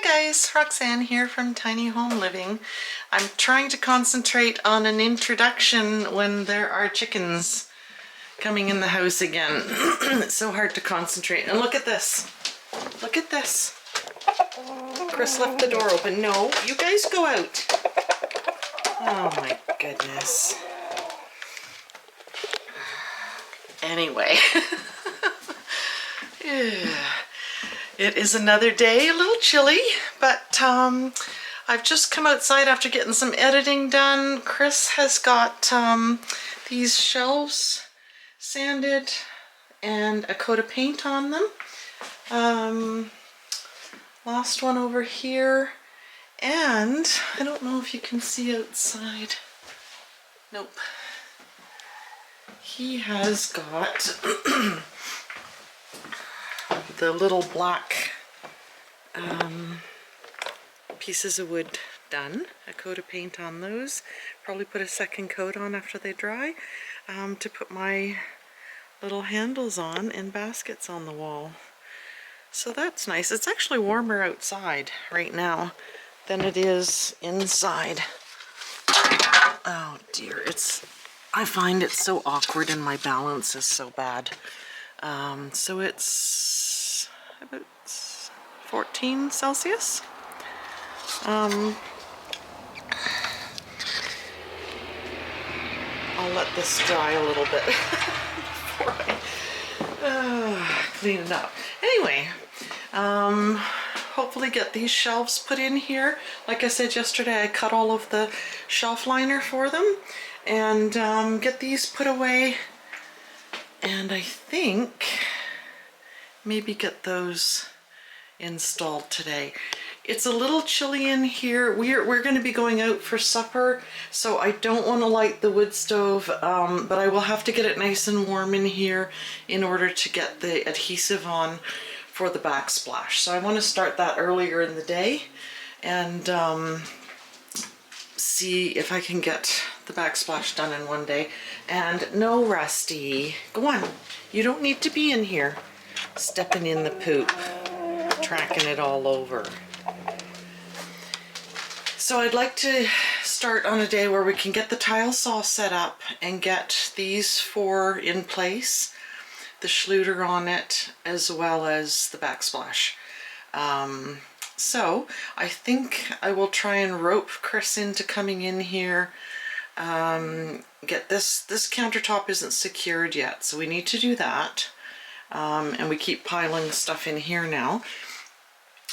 Hi guys, Roxanne here from Tiny Home Living. I'm trying to concentrate on an introduction when there are chickens coming in the house again. It's so hard to concentrate. And look at this. Look at this. Chris left the door open. No, you guys go out. Oh my goodness. Anyway. It is another day, a little chilly, but I've just come outside after getting some editing done. Chris has got these shelves sanded and a coat of paint on them. Last one over here, and I don't know if you can see outside. Nope. He has got the little black pieces of wood done, a coat of paint on those, probably put a second coat on after they dry, to put my little handles on and baskets on the wall. So that's nice. It's actually warmer outside right now than it is inside. Oh dear, I find it so awkward and my balance is so bad. So it's about 14 Celsius. I'll let this dry a little bit before I clean it up. Anyway, hopefully get these shelves put in here. Like I said yesterday, I cut all of the shelf liner for them and get these put away. And I think maybe get those installed today. It's a little chilly in here. We're going to be going out for supper, so I don't want to light the wood stove, but I will have to get it nice and warm in here in order to get the adhesive on for the backsplash. So I want to start that earlier in the day and see if I can get the backsplash done in one day. And no, Rusty, go on. You don't need to be in here stepping in the poop, tracking it all over. So I'd like to start on a day where we can get the tile saw set up and get these four in place, the Schluter on it, as well as the backsplash. So I think I will try and rope Chris into coming in here. Get this countertop isn't secured yet, so we need to do that. And we keep piling stuff in here now.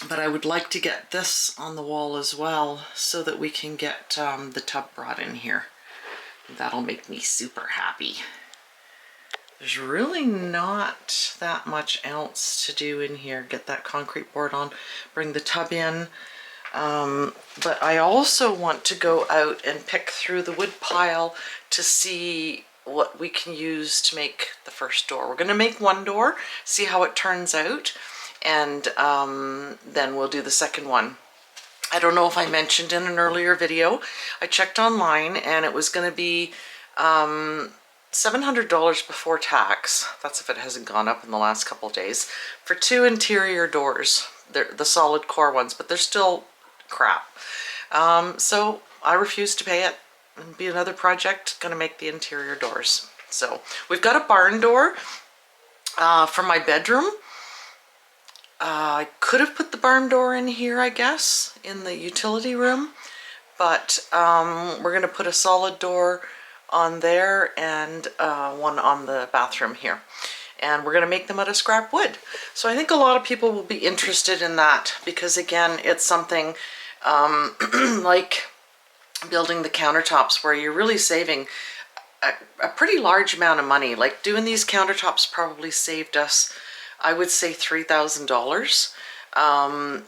But I would like to get this on the wall as well so that we can get the tub brought in here. That'll make me super happy. There's really not that much else to do in here. Get that concrete board on, bring the tub in. But I also want to go out and pick through the wood pile to see what we can use to make the first door. We're going to make one door, see how it turns out, and then we'll do the second one. I don't know if I mentioned in an earlier video, I checked online and it was going to be $700 before tax. That's if it hasn't gone up in the last couple of days, for 2 interior doors. They're the solid core ones, but they're still crap. So I refuse to pay it. It'll be another project, gonna make the interior doors. So we've got a barn door for my bedroom. I could have put the barn door in here, I guess, in the utility room, but we're gonna put a solid door on there and one on the bathroom here. And we're gonna make them out of scrap wood. So I think a lot of people will be interested in that because, again, it's something like building the countertops where you're really saving a pretty large amount of money. Like doing these countertops probably saved us, I would say, $3,000.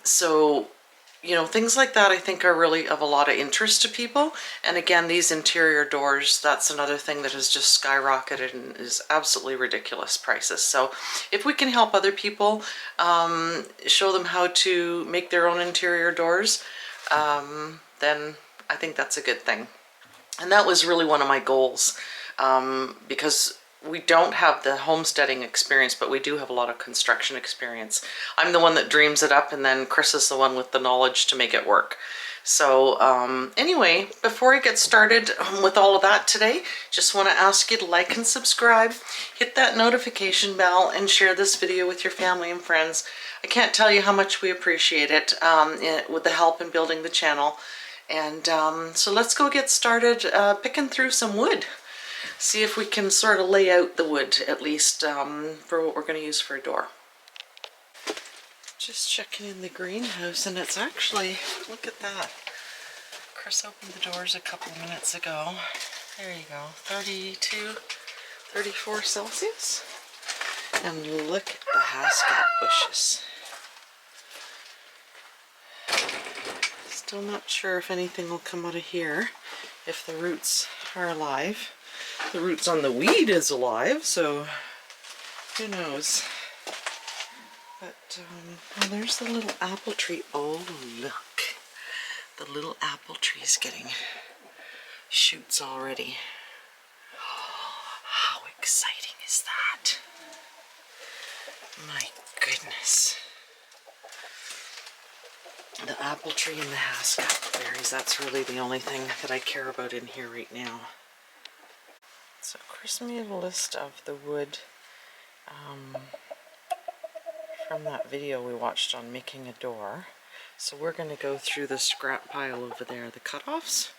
So, you know, things like that I think are really of a lot of interest to people. And again, these interior doors, that's another thing that has just skyrocketed and is absolutely ridiculous prices. So if we can help other people, show them how to make their own interior doors, then I think that's a good thing. And that was really one of my goals, because we don't have the homesteading experience, but we do have a lot of construction experience. I'm the one that dreams it up, and then Chris is the one with the knowledge to make it work. So anyway, before I get started with all of that today, just want to ask you to like and subscribe, hit that notification bell, and share this video with your family and friends. I can't tell you how much we appreciate it with the help in building the channel. And so let's go get started picking through some wood. See if we can sort of lay out the wood, at least, for what we're going to use for a door. Just checking in the greenhouse, and it's actually, look at that. Chris opened the doors a couple of minutes ago. There you go, 32, 34 Celsius. And look at the hascat bushes. Still not sure if anything will come out of here, if the roots are alive. The roots on the weed is alive, so who knows. But, well, there's the little apple tree. Oh, look. The little apple tree's getting shoots already. Oh, how exciting is that? My goodness. The apple tree and the hascat berries, that's really the only thing that I care about in here right now. So Chris made a list of the wood from that video we watched on making a door. So we're going to go through the scrap pile over there, the cutoffs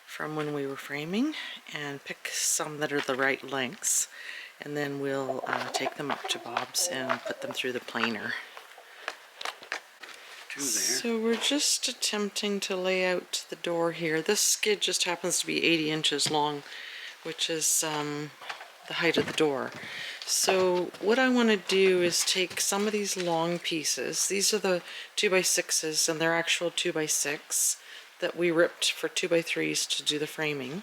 from when we were framing, and pick some that are the right lengths, and then we'll take them up to Bob's and put them through the planer. So we're just attempting to lay out the door here. This skid just happens to be 80 inches long, which is the height of the door. So what I want to do is take some of these long pieces. These are the 2x6s, and they're actual 2x6 that we ripped for 2x3s to do the framing.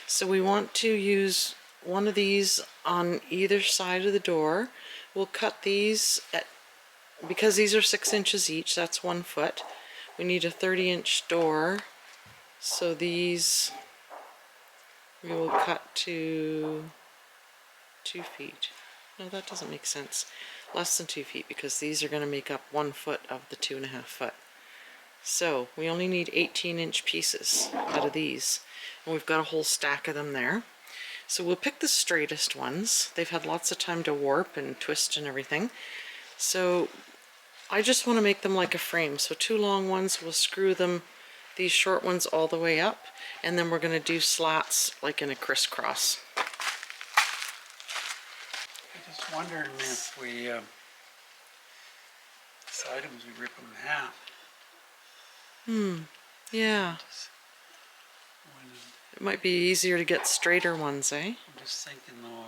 So we want to use one of these on either side of the door. We'll cut these because these are 6 inches each, that's 1 foot. We need a 30-inch door, so these we will cut to 2 feet. No, that doesn't make sense. Less than 2 feet, because these are going to make up 1 foot of the 2.5 foot. So we only need 18-inch pieces out of these, and we've got a whole stack of them there. So we'll pick the straightest ones. They've had lots of time to warp and twist and everything. So I just want to make them like a frame. So 2 long ones, we'll screw them, these short ones, all the way up, and then we're going to do slats like in a crisscross. I just wondering if we, these items, we rip them in half. Yeah. It might be easier to get straighter ones, eh? I'm just thinking though,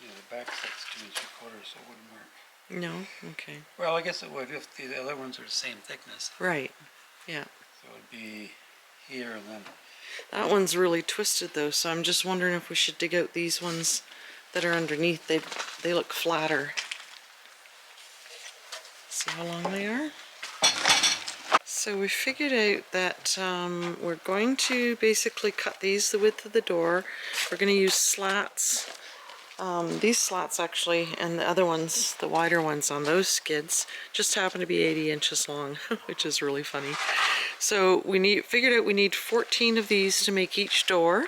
the back set's 2 3/4, so it wouldn't work. No? Okay. Well, I guess it would if the other ones are the same thickness. Right. Yeah. So it would be here and then. That one's really twisted though, so I'm just wondering if we should dig out these ones that are underneath. They look flatter. See how long they are? So we figured out that we're going to basically cut these the width of the door. We're going to use slats. These slats actually, and the other ones, the wider ones on those skids, just happen to be 80 inches long, which is really funny. So we figured out we need 14 of these to make each door.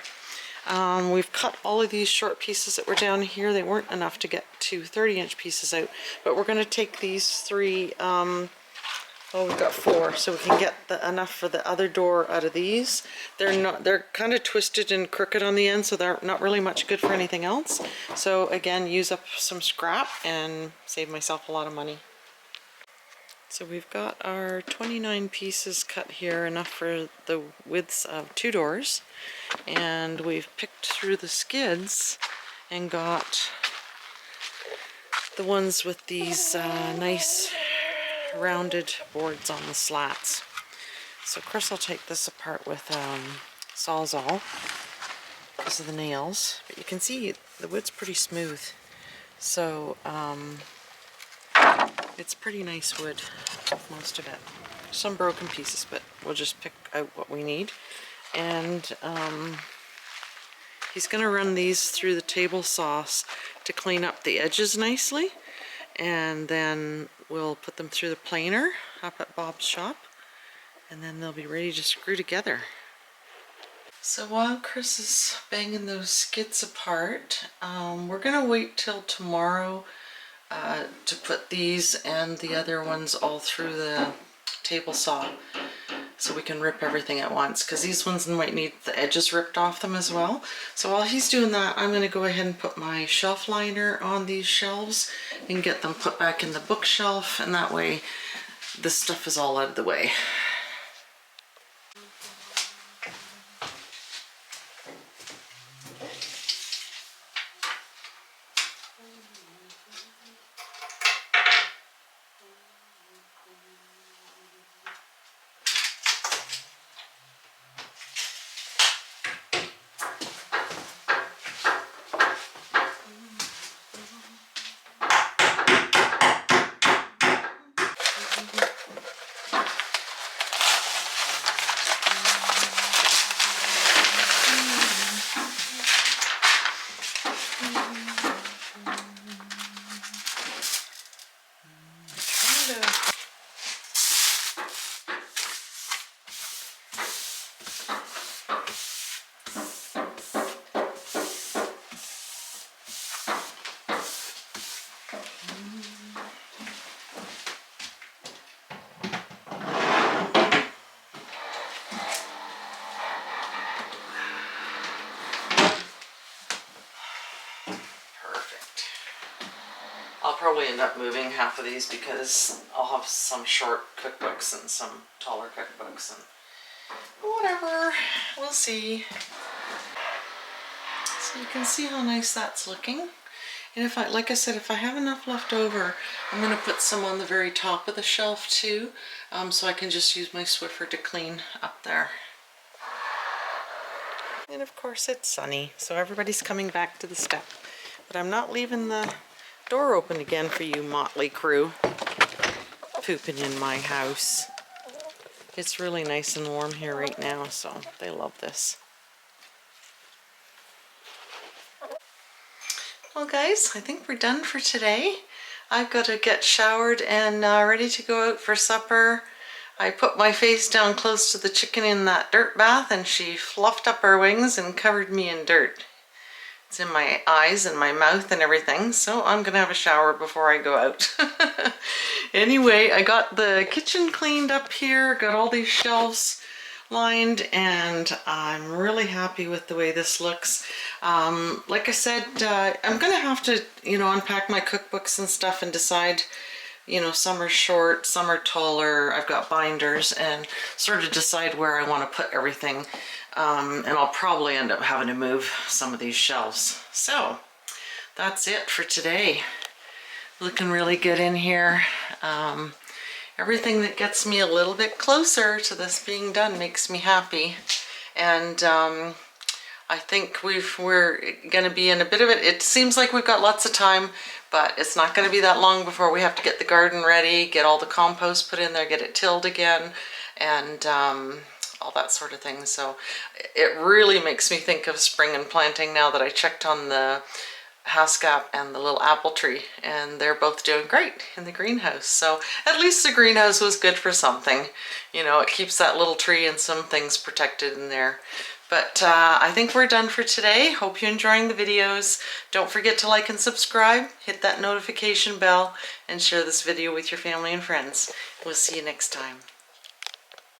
We've cut all of these short pieces that were down here. They weren't enough to get 2 30-inch pieces out, but we're going to take these 3, well, we've got 4, so we can get enough for the other door out of these. They're kind of twisted and crooked on the end, so they're not really much good for anything else. So again, use up some scrap and save myself a lot of money. So we've got our 29 pieces cut here, enough for the widths of 2 doors. And we've picked through the skids and got the ones with these nice rounded boards on the slats. So of course I'll take this apart with Sawzall because of the nails, but you can see the wood's pretty smooth, so it's pretty nice wood, most of it. Some broken pieces, but we'll just pick out what we need. and he's going to run these through the table saw to clean up the edges nicely, and then we'll put them through the planer up at Bob's shop, and then they'll be ready to screw together. So while Chris is banging those skits apart, we're going to wait till tomorrow to put these and the other ones all through the table saw, so we can rip everything at once, because these ones might need the edges ripped off them as well. So while he's doing that, I'm going to go ahead and put my shelf liner on these shelves and get them put back in the bookshelf, and that way this stuff is all out of the way. I'll probably end up moving half of these because I'll have some short cookbooks and some taller cookbooks, and whatever, we'll see. So you can see how nice that's looking. And if I, like I said, if I have enough left over, I'm going to put some on the very top of the shelf too, so I can just use my Swiffer to clean up there. And of course it's sunny, so everybody's coming back to the step. But I'm not leaving the door open again for you motley crew pooping in my house. It's really nice and warm here right now, so they love this. Well guys, I think we're done for today. I've got to get showered and ready to go out for supper. I put my face down close to the chicken in that dirt bath, and she fluffed up her wings and covered me in dirt. It's in my eyes and my mouth and everything, so I'm gonna have a shower before I go out. Anyway, I got the kitchen cleaned up here, got all these shelves lined, and I'm really happy with the way this looks. Like I said, I'm gonna have to, unpack my cookbooks and stuff and decide, some are short, some are taller. I've got binders, and sort of decide where I want to put everything. And I'll probably end up having to move some of these shelves. So that's it for today. Looking really good in here. Everything that gets me a little bit closer to this being done makes me happy. And I think we're going to be in a bit of it. It seems like we've got lots of time, but it's not going to be that long before we have to get the garden ready, get all the compost put in there, get it tilled again, and all that sort of thing. So it really makes me think of spring and planting now that I checked on the haskap and the little apple tree, and they're both doing great in the greenhouse. So at least the greenhouse was good for something. It keeps that little tree and some things protected in there. But I think we're done for today. Hope you're enjoying the videos. Don't forget to like and subscribe, hit that notification bell, and share this video with your family and friends. We'll see you next time.